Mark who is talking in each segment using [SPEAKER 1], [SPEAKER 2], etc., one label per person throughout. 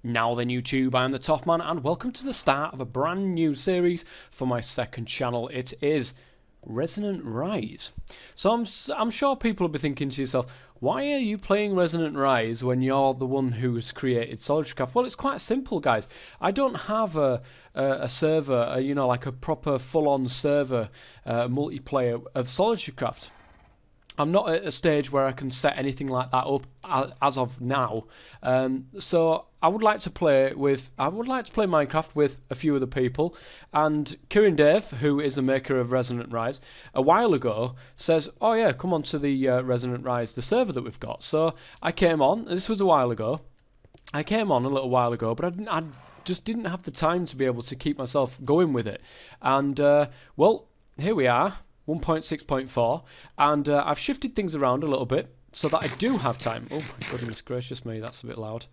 [SPEAKER 1] Now then YouTube, I am the Toffman and welcome to the start of a brand new series for my second channel. It is Resonant Rise. So I'm sure people will be thinking to yourself, why are you playing Resonant Rise when you're the one who's created Soldier? Well, it's quite simple, guys. I don't have a server, you know, like a proper full-on server multiplayer of Soldier. I'm not at a stage where I can set anything like that up as of now. So I would like to play Minecraft with a few other people. And Kieran Dave, who is the maker of Resonant Rise, a while ago says, "Oh yeah, come on to the Resonant Rise, the server that we've got." So I came on. This was a while ago. I came on a little while ago, but I just didn't have the time to be able to keep myself going with it. And well, here we are. 1.6.4, and I've shifted things around a little bit so that I do have time. Oh my goodness gracious me, that's a bit loud.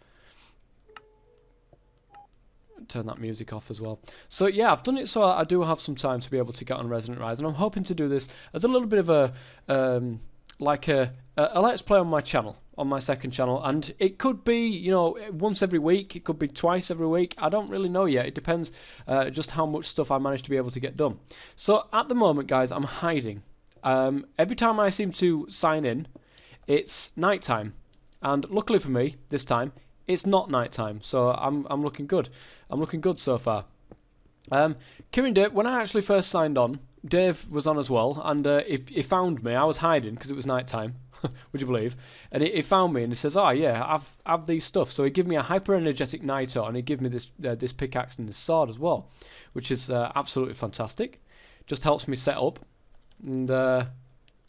[SPEAKER 1] Turn that music off as well. So yeah, I've done it so I do have some time to be able to get on Resonant Rise, and I'm hoping to do this as a little bit of a let's play on my channel, on my second channel, and it could be, you know, once every week, it could be twice every week. I don't really know yet. It depends just how much stuff I manage to be able to get done. So at the moment, guys, I'm hiding. Every time I seem to sign in, it's nighttime, and luckily for me, this time it's not nighttime. So I'm looking good. I'm looking good so far. Kieran Dave, when I actually first signed on, Dave was on as well, and he found me. I was hiding because it was nighttime. Would you believe? And he found me and he says, "Oh yeah, I've these stuff." So he gave me a hyper energetic nitro, and he gave me this this pickaxe and this sword as well, which is absolutely fantastic. Just helps me set up and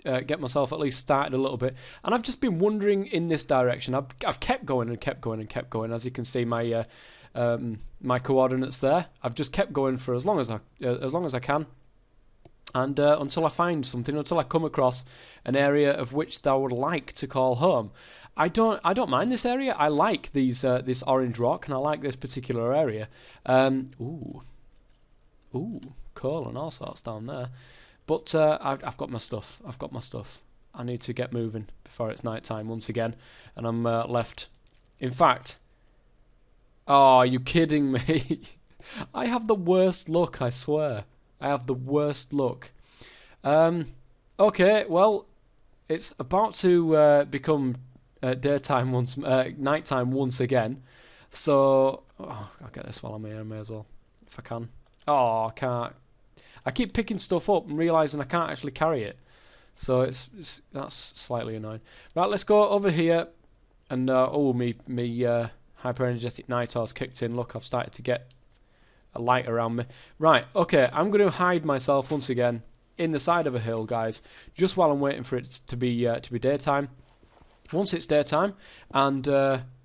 [SPEAKER 1] get myself at least started a little bit. And I've just been wandering in this direction. I've kept going and kept going and kept going. As you can see, my my coordinates there. I've just kept going for as long as I can. And until I find something, until I come across an area of which I would like to call home. I don't mind this area. I like this orange rock, and I like this particular area. Ooh, coal and all sorts down there. But I've got my stuff. I've got my stuff. I need to get moving before it's night time once again, and I'm left. In fact, oh, are you kidding me? I have the worst luck, I swear. I have the worst luck. Okay, well, it's about to become nighttime once again. So, oh, I'll get this while I'm here. I may as well, if I can. Oh, I can't. I keep picking stuff up and realising I can't actually carry it. So that's slightly annoying. Right, let's go over here. And oh, me hyper energetic nitor's kicked in. Look, I've started to get a light around me. Right, okay, I'm going to hide myself once again in the side of a hill, guys, just while I'm waiting for it to be daytime. Once it's daytime and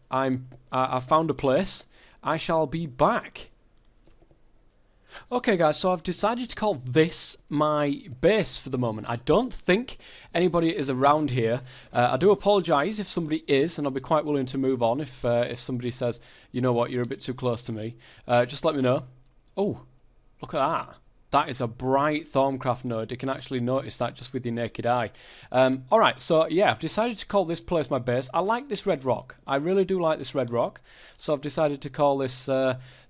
[SPEAKER 1] I've found a place, I shall be back. Okay, guys, so I've decided to call this my base for the moment. I don't think anybody is around here. I do apologise if somebody is, and I'll be quite willing to move on if somebody says, you know what, you're a bit too close to me. Just let me know. Oh, look at that. That is a bright Thorncraft node. You can actually notice that just with your naked eye. Alright, so yeah, I've decided to call this place my base. I like this red rock. I really do like this red rock. So I've decided to call this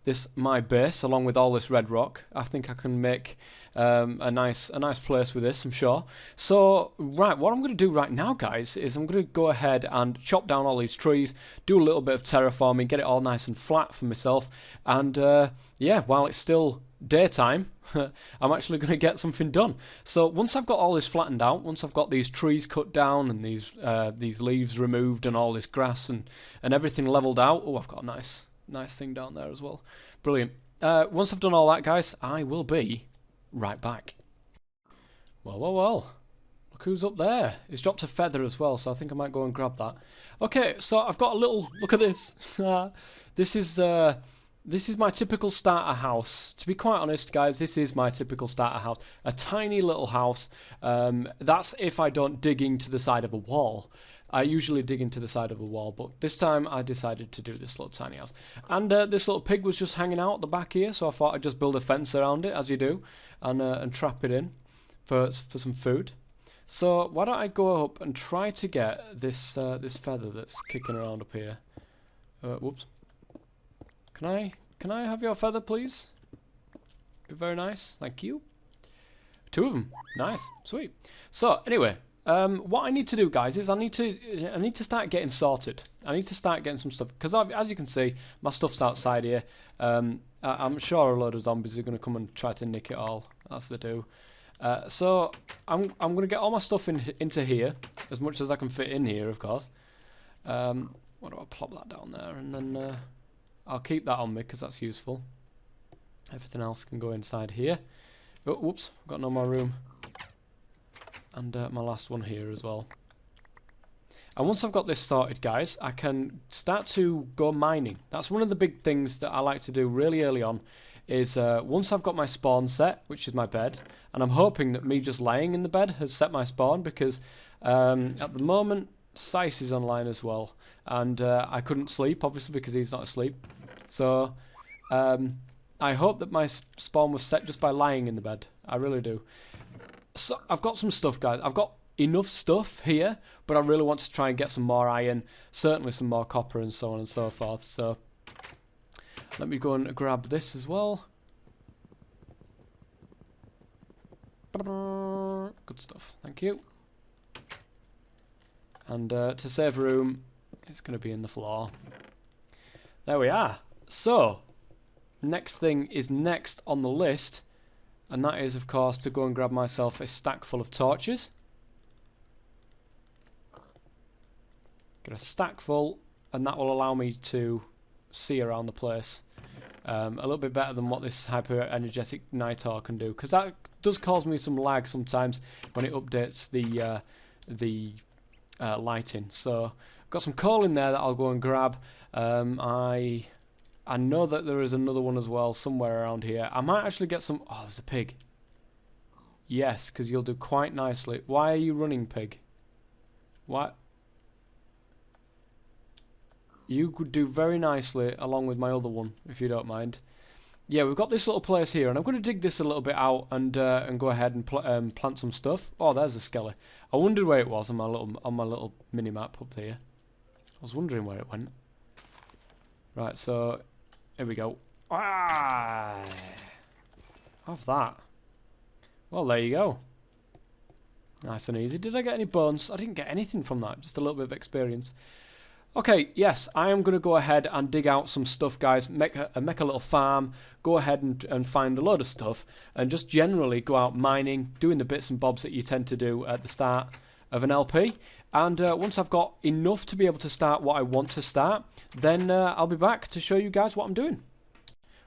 [SPEAKER 1] this my base along with all this red rock. I think I can make a nice place with this, I'm sure. So, right, what I'm going to do right now, guys, is I'm going to go ahead and chop down all these trees, do a little bit of terraforming, get it all nice and flat for myself, and yeah, while it's still daytime, I'm actually going to get something done. So once I've got all this flattened out, once I've got these trees cut down and these leaves removed and all this grass and everything leveled out, oh, I've got a nice thing down there as well. Brilliant. Once I've done all that, guys, I will be right back. Well. Look who's up there. He's dropped a feather as well, so I think I might go and grab that. Okay, so I've got a little look at this. This is my typical starter house. To be quite honest, guys, this is my typical starter house. A tiny little house. That's if I don't dig into the side of a wall. I usually dig into the side of a wall, but this time I decided to do this little tiny house. And this little pig was just hanging out at the back here, so I thought I'd just build a fence around it, as you do, and trap it in for some food. So why don't I go up and try to get this this feather that's kicking around up here. Whoops. Can I have your feather, please? Be very nice, thank you. 2 of them, nice, sweet. So anyway, what I need to do, guys, is I need to start getting sorted. I need to start getting some stuff because, as you can see, my stuff's outside here. I'm sure a load of zombies are going to come and try to nick it all, as they do. So I'm going to get all my stuff into here, as much as I can fit in here, of course. What do I plop that down there, and then I'll keep that on me because that's useful. Everything else can go inside here. Oh, whoops, got no more room. And my last one here as well. And once I've got this sorted, guys, I can start to go mining. That's one of the big things that I like to do really early on, is once I've got my spawn set, which is my bed, and I'm hoping that me just lying in the bed has set my spawn, because at the moment, Sice is online as well, and I couldn't sleep, obviously, because he's not asleep. So I hope that my spawn was set just by lying in the bed. I really do. So I've got some stuff, guys. I've got enough stuff here, but I really want to try and get some more iron, certainly some more copper and so on and so forth. So let me go and grab this as well. Good stuff, thank you. And to save room, it's going to be in the floor. There we are. So next thing is next on the list, and that is, of course, to go and grab myself a stack full of torches. Get a stack full, and that will allow me to see around the place a little bit better than what this hyper energetic Nighthawk can do, because that does cause me some lag sometimes when it updates the lighting. So I've got some coal in there that I'll go and grab. I know that there is another one as well somewhere around here. I might actually get some... Oh, there's a pig. Yes, because you'll do quite nicely. Why are you running, pig? What? You could do very nicely along with my other one, if you don't mind. Yeah, we've got this little place here, and I'm going to dig this a little bit out and go ahead and plant some stuff. Oh, there's a skelly. I wondered where it was on my little mini map up there. I was wondering where it went. Right, so here we go. Ah, have that. Well, there you go. Nice and easy. Did I get any bones? I didn't get anything from that. Just a little bit of experience. Okay, yes, I am going to go ahead and dig out some stuff, guys. Make a little farm. Go ahead and find a load of stuff, and just generally go out mining, doing the bits and bobs that you tend to do at the start of an LP. And once I've got enough to be able to start what I want to start, then I'll be back to show you guys what I'm doing.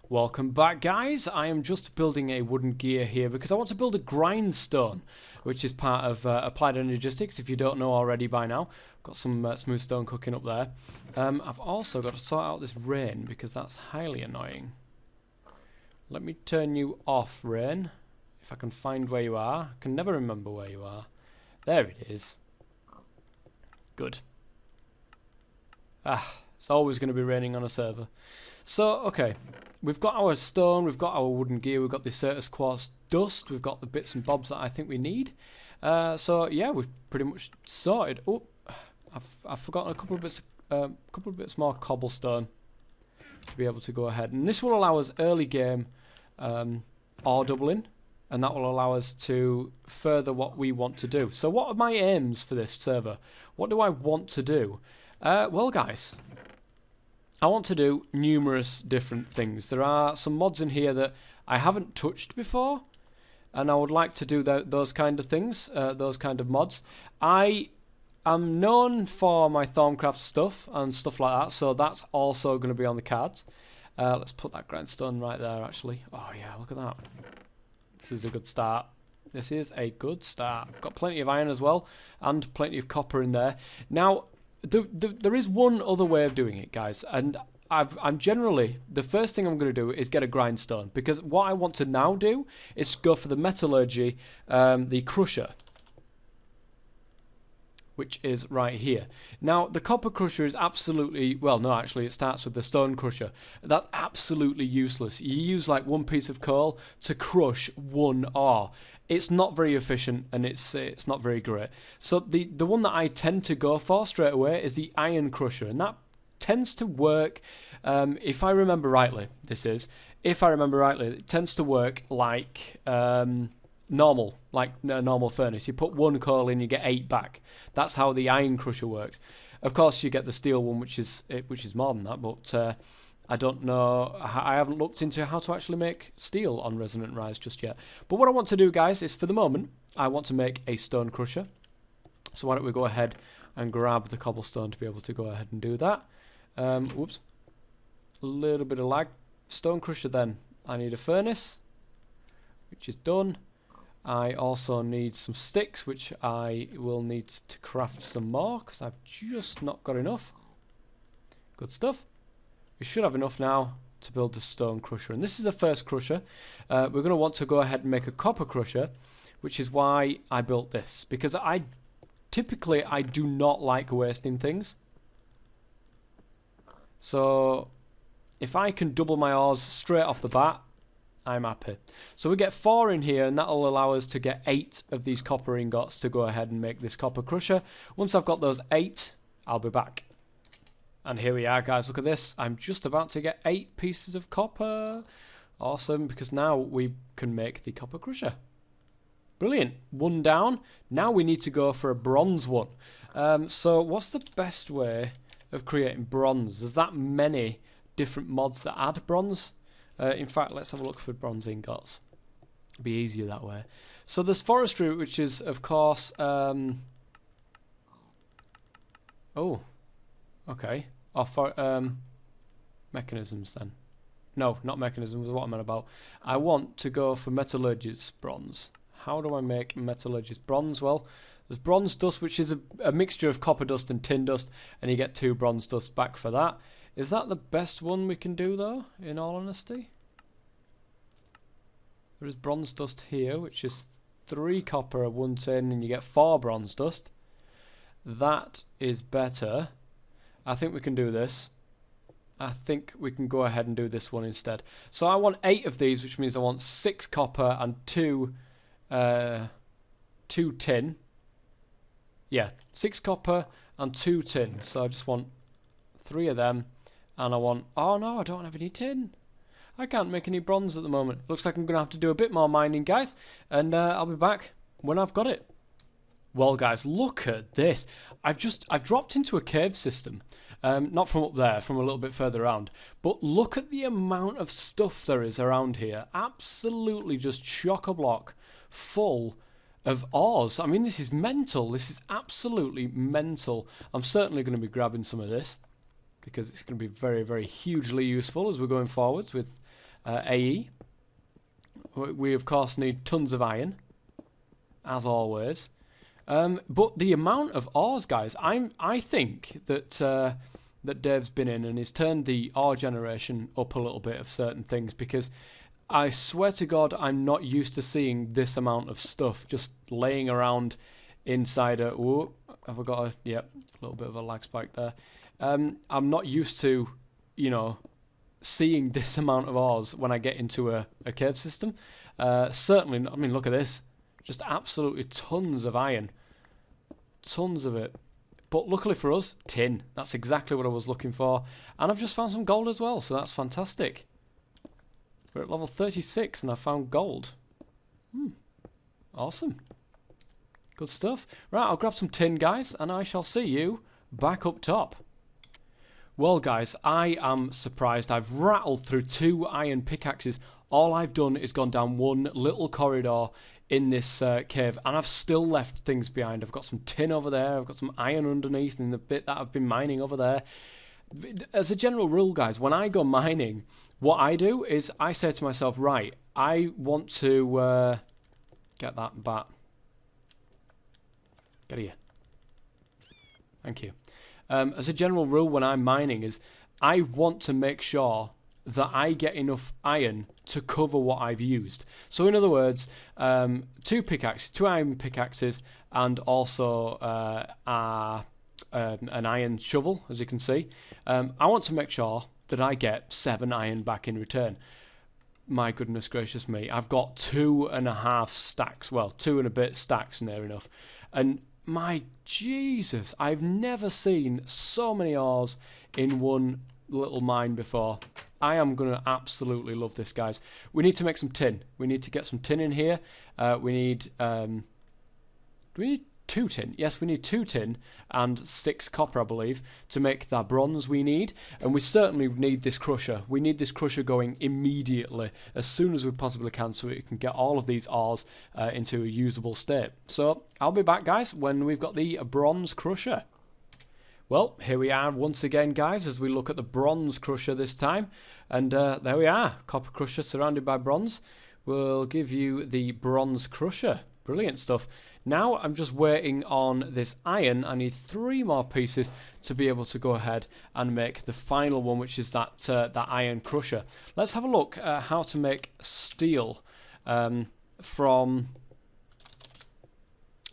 [SPEAKER 1] Welcome back, guys. I am just building a wooden gear here because I want to build a grindstone, which is part of Applied Energistics, if you don't know already by now. Got some smooth stone cooking up there. I've also got to sort out this rain because that's highly annoying. Let me turn you off, rain, if I can find where you are. I can never remember where you are. There it is. Good. Ah, it's always going to be raining on a server. So, okay, we've got our stone, we've got our wooden gear, we've got the Certus Quartz dust, we've got the bits and bobs that I think we need. So, yeah, we've pretty much sorted. Oh, I've forgotten a couple of bits more cobblestone to be able to go ahead. And this will allow us early game ore doubling, and that will allow us to further what we want to do. So what are my aims for this server? What do I want to do? Well, guys, I want to do numerous different things. There are some mods in here that I haven't touched before, and I would like to do those kind of things, those kind of mods. I am known for my Thorncraft stuff and stuff like that, so that's also going to be on the cards. Let's put that grindstone right there, actually. Oh, yeah, look at that. This is a good start. This is a good start. Got plenty of iron as well, and plenty of copper in there. Now, there is one other way of doing it, guys, and I'm generally, the first thing I'm going to do is get a grindstone, because what I want to now do is go for the metallurgy, the crusher, which is right here. Now, the copper crusher is absolutely, well, no, actually, it starts with the stone crusher. That's absolutely useless. You use like one piece of coal to crush one ore. It's not very efficient, and it's not very great. So the one that I tend to go for straight away is the iron crusher, and that tends to work, if I remember rightly, it tends to work like normal, like a normal furnace. You put 1 coal in, you get 8 back. That's how the iron crusher works. Of course, you get the steel one, which is more than that, but I don't know. I haven't looked into how to actually make steel on Resonant Rise just yet. But what I want to do, guys, is for the moment, I want to make a stone crusher. So why don't we go ahead and grab the cobblestone to be able to go ahead and do that. Whoops. A little bit of lag. Stone crusher then. I need a furnace, which is done. I also need some sticks, which I will need to craft some more, because I've just not got enough. Good stuff. We should have enough now to build the stone crusher. And this is the first crusher. We're going to want to go ahead and make a copper crusher, which is why I built this. Because typically I do not like wasting things. So if I can double my ores straight off the bat, I'm happy. So we get 4 in here, and that'll allow us to get 8 of these copper ingots to go ahead and make this copper crusher. Once I've got those 8, I'll be back. And here we are, guys. Look at this. I'm just about to get 8 pieces of copper. Awesome, because now we can make the copper crusher. Brilliant. 1 down. Now we need to go for a bronze one. So what's the best way of creating bronze? There's that many different mods that add bronze. In fact, let's have a look for bronze ingots. It'll be easier that way. So there's forestry, which is, of course... oh. Okay. Or for mechanisms then. No, not mechanisms, what am I about? I want to go for metallurgist bronze. How do I make metallurgist bronze? Well, there's bronze dust, which is a mixture of copper dust and tin dust, and you get 2 bronze dust back for that. Is that the best one we can do though, in all honesty? There is bronze dust here, which is 3 copper, 1 tin, and you get 4 bronze dust. That is better. I think we can do this. I think we can go ahead and do this one instead. So I want 8 of these, which means I want 6 copper and 2 tin. Yeah, 6 copper and 2 tin. So I just want 3 of them. And I want... Oh no, I don't have any tin. I can't make any bronze at the moment. Looks like I'm going to have to do a bit more mining, guys. And I'll be back when I've got it. Well, guys, look at this. I've dropped into a cave system. Not from up there, from a little bit further around. But look at the amount of stuff there is around here. Absolutely just chock-a-block full of ores. I mean, this is mental. This is absolutely mental. I'm certainly going to be grabbing some of this, because it's going to be very, very hugely useful as we're going forwards with AE. We, of course, need tons of iron, as always. But the amount of ores, guys, I think that that Dave's been in and he's turned the ore generation up a little bit of certain things, because I swear to God, I'm not used to seeing this amount of stuff just laying around inside a... Oh, have I got a... Yep, a little bit of a lag spike there. I'm not used to, you know, seeing this amount of ores when I get into a cave system. Certainly, I mean, look at this. Just absolutely tons of iron. Tons of it. But luckily for us, tin. That's exactly what I was looking for. And I've just found some gold as well, so that's fantastic. We're at level 36 and I found gold. Awesome. Good stuff. Right, I'll grab some tin, guys, and I shall see you back up top. Well, guys, I am surprised. I've rattled through 2 iron pickaxes. All I've done is gone down 1 little corridor in this cave, and I've still left things behind. I've got some tin over there, I've got some iron underneath in the bit that I've been mining over there. As a general rule, guys, when I go mining, what I do is I say to myself, right, I want to get that bat. Get here. Thank you. As a general rule when I'm mining is I want to make sure that I get enough iron to cover what I've used. So in other words, 2 iron pickaxes, and also an iron shovel, as you can see. I want to make sure that I get 7 iron back in return. My goodness gracious me, I've got 2.5 stacks, well, 2 and a bit stacks near enough. And My Jesus, I've never seen so many ores in one little mine before. I am going to absolutely love this, guys. We need to make some tin. We need to get some tin in here. We need... do we need 2 tin? Yes, we need 2 tin and 6 copper, I believe, to make the bronze we need. And we certainly need this crusher. We need this crusher going immediately, as soon as we possibly can, so we can get all of these ores into a usable state. So I'll be back, guys, when we've got the bronze crusher. Well, here we are once again, guys, as we look at the bronze crusher this time. And there we are, copper crusher surrounded by bronze. We'll give you the bronze crusher. Brilliant stuff. Now I'm just waiting on this iron. I need 3 more pieces to be able to go ahead and make the final one, which is that that iron crusher. Let's have a look at how to make steel from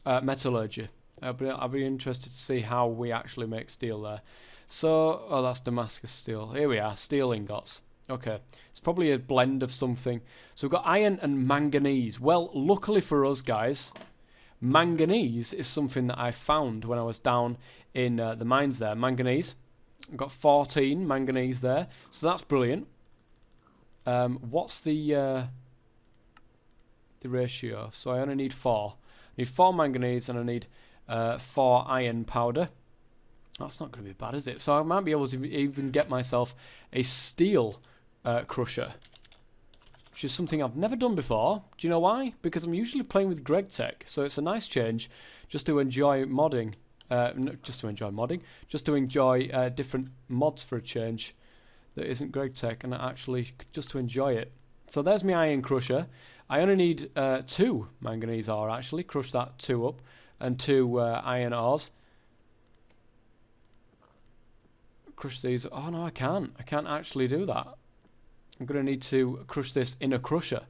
[SPEAKER 1] metallurgy. I'll be interested to see how we actually make steel there. So, oh, that's Damascus steel. Here we are, steel ingots. Okay, it's probably a blend of something. So we've got iron and manganese. Well, luckily for us, guys, manganese is something that I found when I was down in the mines there. Manganese. I've got 14 manganese there, so that's brilliant. What's the ratio? So I only need 4. I need 4 manganese and I need 4 iron powder. That's not going to be bad, is it? So I might be able to even get myself a steel crusher, which is something I've never done before. Do you know why? Because I'm usually playing with Greg Tech, so it's a nice change just to enjoy modding. Not just to enjoy modding, just to enjoy different mods for a change that isn't Greg Tech, and actually just to enjoy it. So there's my iron crusher. I only need 2 manganese ore, actually. Crush that 2 up, and 2 iron ores. Crush these. Oh no, I can't. I can't actually do that. I'm going to need to crush this in a crusher.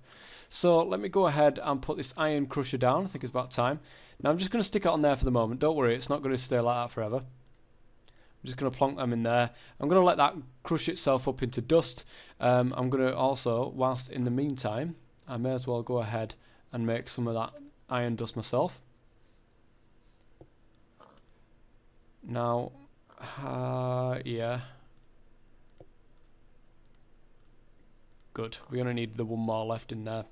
[SPEAKER 1] So let me go ahead and put this iron crusher down. I think it's about time. Now I'm just going to stick it on there for the moment. Don't worry, it's not going to stay like that forever. I'm just going to plonk them in there. I'm going to let that crush itself up into dust. I'm going to also, whilst in the meantime, I may as well go ahead and make some of that iron dust myself. Now, yeah. Good. We only need the 1 more left in there.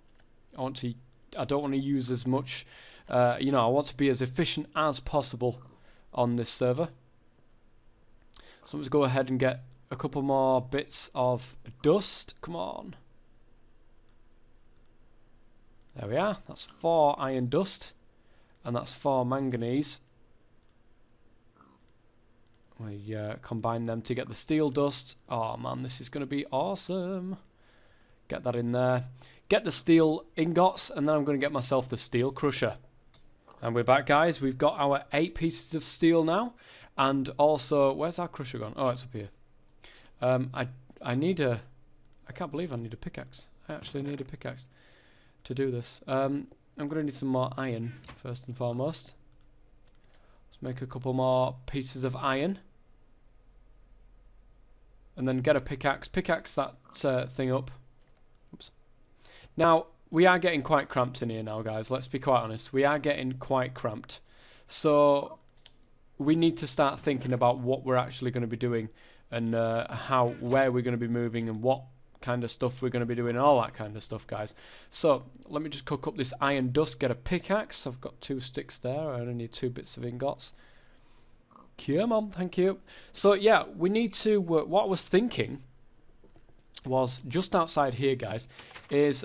[SPEAKER 1] I don't want to use as much. You know, I want to be as efficient as possible on this server. So let's go ahead and get a couple more bits of dust. Come on. There we are. That's 4 iron dust, and that's 4 manganese. We combine them to get the steel dust. Oh man, this is going to be awesome. Get that in there. Get the steel ingots, and then I'm going to get myself the steel crusher. And we're back, guys. We've got our 8 pieces of steel now. And also, where's our crusher gone? Oh, it's up here. I need a... I can't believe I need a pickaxe. I actually need a pickaxe to do this. I'm going to need some more iron, first and foremost. Let's make a couple more pieces of iron. And then get a pickaxe. Pickaxe that thing up. Oops. Now, we are getting quite cramped in here now, guys. Let's be quite honest. We are getting quite cramped. So, we need to start thinking about what we're actually going to be doing. And where we're going to be moving and what kind of stuff we're going to be doing and all that kind of stuff, guys. So, let me just cook up this iron dust, get a pickaxe. I've got 2 sticks there. I only need 2 bits of ingots. Come on, thank you. So, yeah, we need to... what I was thinking was just outside here, guys, is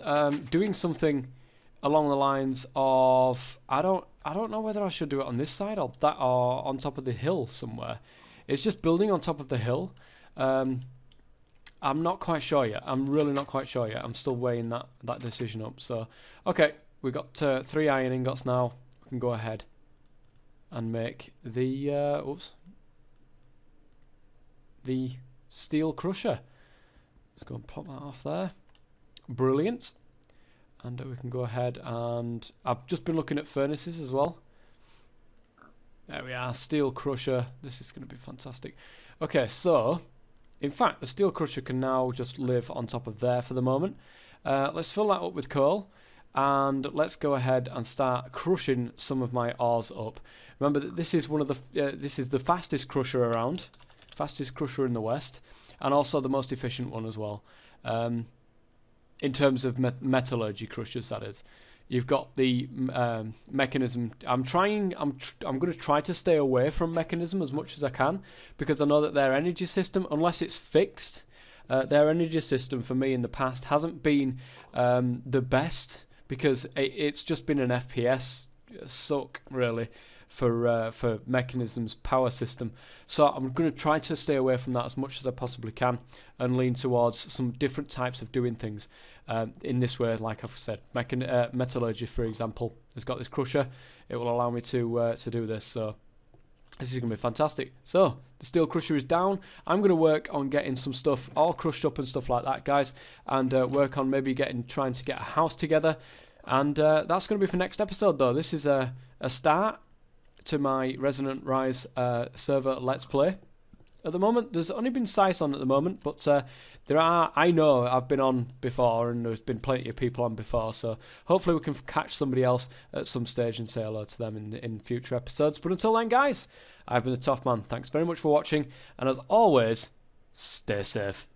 [SPEAKER 1] doing something along the lines of... I don't know whether I should do it on this side or that, or on top of the hill somewhere. It's just building on top of the hill. I'm not quite sure yet. I'm really not quite sure yet. I'm still weighing that decision up. So, okay, we've got 3 iron ingots now. We can go ahead and make the the steel crusher. Let's go and pop that off there. Brilliant. And we can go ahead and... I've just been looking at furnaces as well. There we are, steel crusher. This is going to be fantastic. Okay, so... In fact, the steel crusher can now just live on top of there for the moment. Let's fill that up with coal. and let's go ahead and start crushing some of my ores up. Remember that this is one of the this is the fastest crusher around, fastest crusher in the West, and also the most efficient one as well. In terms of metallurgy crushers, that is. You've got the mechanism. I'm going to try to stay away from mechanism as much as I can, because I know that their energy system, unless it's fixed, their energy system for me in the past hasn't been the best, because it's just been an FPS suck really for mechanism's power system. So I'm going to try to stay away from that as much as I possibly can and lean towards some different types of doing things in this way. Like I've said, metallurgy, for example, has got this crusher. It will allow me to do this. So this is going to be fantastic. So the steel crusher is down. I'm going to work on getting some stuff all crushed up and stuff like that, guys, and work on maybe trying to get a house together. And that's going to be for next episode, though. This is a start to my Resonant Rise server Let's Play. At the moment, there's only been Sice on at the moment, but I know I've been on before, and there's been plenty of people on before, so hopefully we can catch somebody else at some stage and say hello to them in future episodes. But until then, guys, I've been the Tough Man. Thanks very much for watching, and as always, stay safe.